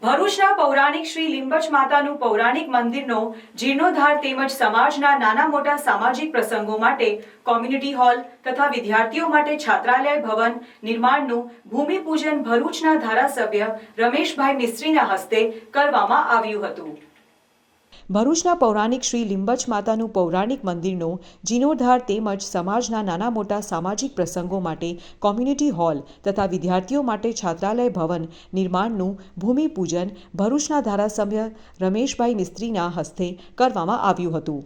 ભરૂચના પૌરાણિક શ્રી લીંબચ માતાનું પૌરાણિક મંદિરનો જીર્ણોદ્ધાર તેમજ સમાજના નાના મોટા સામાજિક પ્રસંગો માટે કોમ્યુનિટી હોલ તથા વિદ્યાર્થીઓ માટે છાત્રાલય ભવન નિર્માણનું ભૂમિપૂજન ભરૂચના ધારાસભ્ય રમેશભાઈ મિસ્ત્રીના હસ્તે કરવામાં આવ્યું હતું। ભરૂચના પૌરાણિક શ્રી લીંબચ માતાનું પૌરાણિક મંદિરનો જીર્ણોદ્ધાર તેમજ સમાજના નાના મોટા સામાજિક પ્રસંગો માટે કોમ્યુનિટી હોલ તથા વિદ્યાર્થીઓ માટે છાત્રાલય ભવન નિર્માણનું ભૂમિપૂજન ભરૂચના ધારાસભ્ય રમેશભાઈ મિસ્ત્રીના હસ્તે કરવામાં આવ્યું હતું।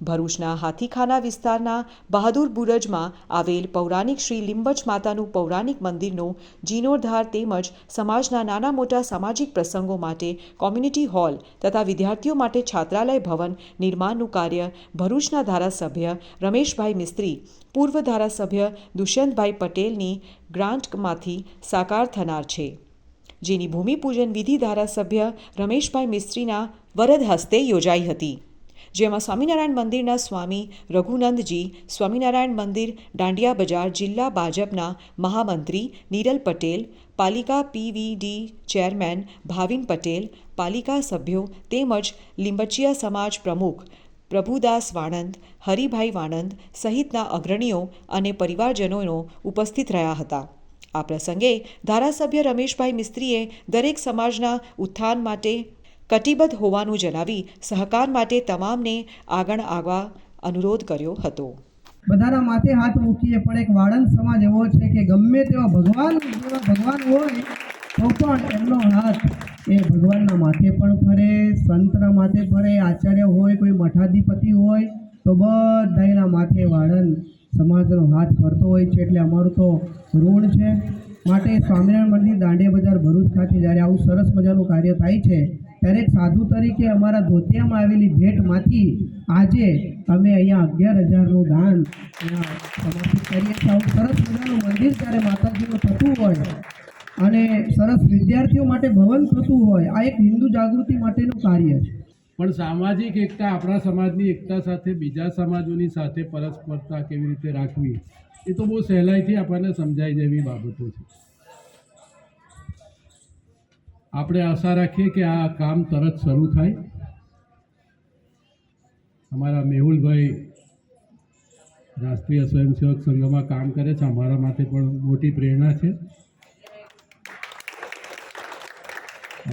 ભરૂચના હાથીખાના વિસ્તારના બહાદુર બુરજમાં આવેલ પૌરાણિક શ્રી લીંબચ માતાનું પૌરાણિક મંદિરનો જીર્ણોદ્ધાર તેમજ સમાજના નાના મોટા સામાજિક પ્રસંગો માટે કોમ્યુનિટી હોલ તથા વિદ્યાર્થીઓ માટે છાત્રાલય ભવન નિર્માણનું કાર્ય ભરૂચના ધારાસભ્ય રમેશભાઈ મિસ્ત્રી પૂર્વ ધારાસભ્ય દુષ્યંતભાઈ પટેલની ગ્રાન્ટમાંથી સાકાર થનાર છે, જેની ભૂમિપૂજન વિધિ ધારાસભ્ય રમેશભાઈ મિસ્ત્રીના વરદ હસ્તે યોજાઈ હતી, જેમાં સ્વામિનારાયણ મંદિરના સ્વામી રઘુનંદજી, સ્વામિનારાયણ મંદિર દાંડિયા બજાર જિલ્લા ભાજપના મહામંત્રી નીરલ પટેલ, પાલિકા પીવીડી ચેરમેન ભાવિન પટેલ, પાલિકા સભ્યો તેમજ લીંબચિયા સમાજ પ્રમુખ પ્રભુદાસ વાણંદ, હરિભાઈ વાણંદ સહિતના અગ્રણીઓ અને પરિવારજનોનો ઉપસ્થિત રહ્યા હતા। આ પ્રસંગે ધારાસભ્ય રમેશભાઈ મિસ્ત્રીએ દરેક સમાજના ઉત્થાન માટે કટિબદ્ધ હોવાનું જણાવી સહકાર માટે તમામને આગળ આવવા અનુરોધ કર્યો હતો। બધાના માથે હાથ મૂકીએ, પણ એક વાળંદ સમાજ એવો છે કે ગમે તેવા ભગવાન હોય તો પણ એમનો હાથ એ ભગવાનના માથે પણ ફરે, સંતના માથે ફરે, આચાર્ય હોય, કોઈ મઠાધિપતિ હોય તો બધાના માથે વાળંદ સમાજનો હાથ ફરતો હોય છે। એટલે અમારું તો ઋણ છે। માટે સ્વામિનારાયણ મંદિર દાંડિયા બજાર ભરૂચ ખાતે જ્યારે આવું સરસ મજાનું કાર્ય થાય છે ત્યારે એક સાધુ તરીકે અમારા ધોતિયામાં આવેલી ભેટમાંથી આજે અમે અહીંયા 11,000નું દાન સમર્પિત કરીએ છીએ। આવું સરસ મજાનું મંદિર જ્યારે માતાજીનું થતું હોય અને સરસ વિદ્યાર્થીઓ માટે ભવન થતું હોય, આ એક હિન્દુ જાગૃતિ માટેનું કાર્ય છે। પણ સામાજિક એકતા, આપણા સમાજની એકતા સાથે બીજા સમાજોની સાથે પરસ્પરતા કેવી રીતે રાખવી એ તો બહુ સહેલાઈથી આપણને સમજાય જેવી બાબતો છે। આપણે આશા રાખીએ કે આ કામ તરત શરૂ થાય। અમારા મેહુલભાઈ રાષ્ટ્રીય સ્વયંસેવક સંઘમાં કામ કરે છે, અમારા માટે પણ મોટી પ્રેરણા છે।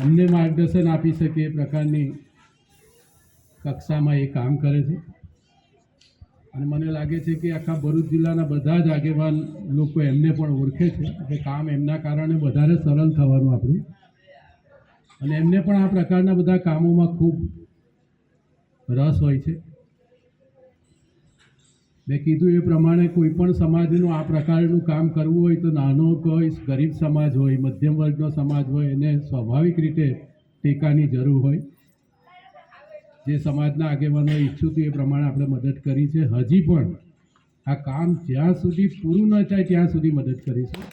અમને માર્ગદર્શન આપી શકે એ પ્રકારની કક્ષામાં એ કામ કરે છે અને મને લાગે છે કે આખા ભરૂચ જિલ્લાના બધા જ આગેવાન લોકો એમને પણ ઓળખે છે કે કામ એમના કારણે વધારે સરળ થવાનું આપણું, અને એમને પણ આ પ્રકારના બધા કામોમાં ખૂબ રસ હોય છે। મેં કીધું એ પ્રમાણે કોઈ પણ સમાજનું આ પ્રકારનું કામ કરવું હોય તો નાનો કોઈ ગરીબ સમાજ હોય, મધ્યમ વર્ગનો સમાજ હોય, એને સ્વાભાવિક રીતે ટેકાની જરૂર હોય। જે સમાજના આગેવાનો ઈચ્છું હતું એ પ્રમાણે આપણે મદદ કરી છે। હજી પણ આ કામ જ્યાં સુધી પૂરું ન થાય ત્યાં સુધી મદદ કરીશું।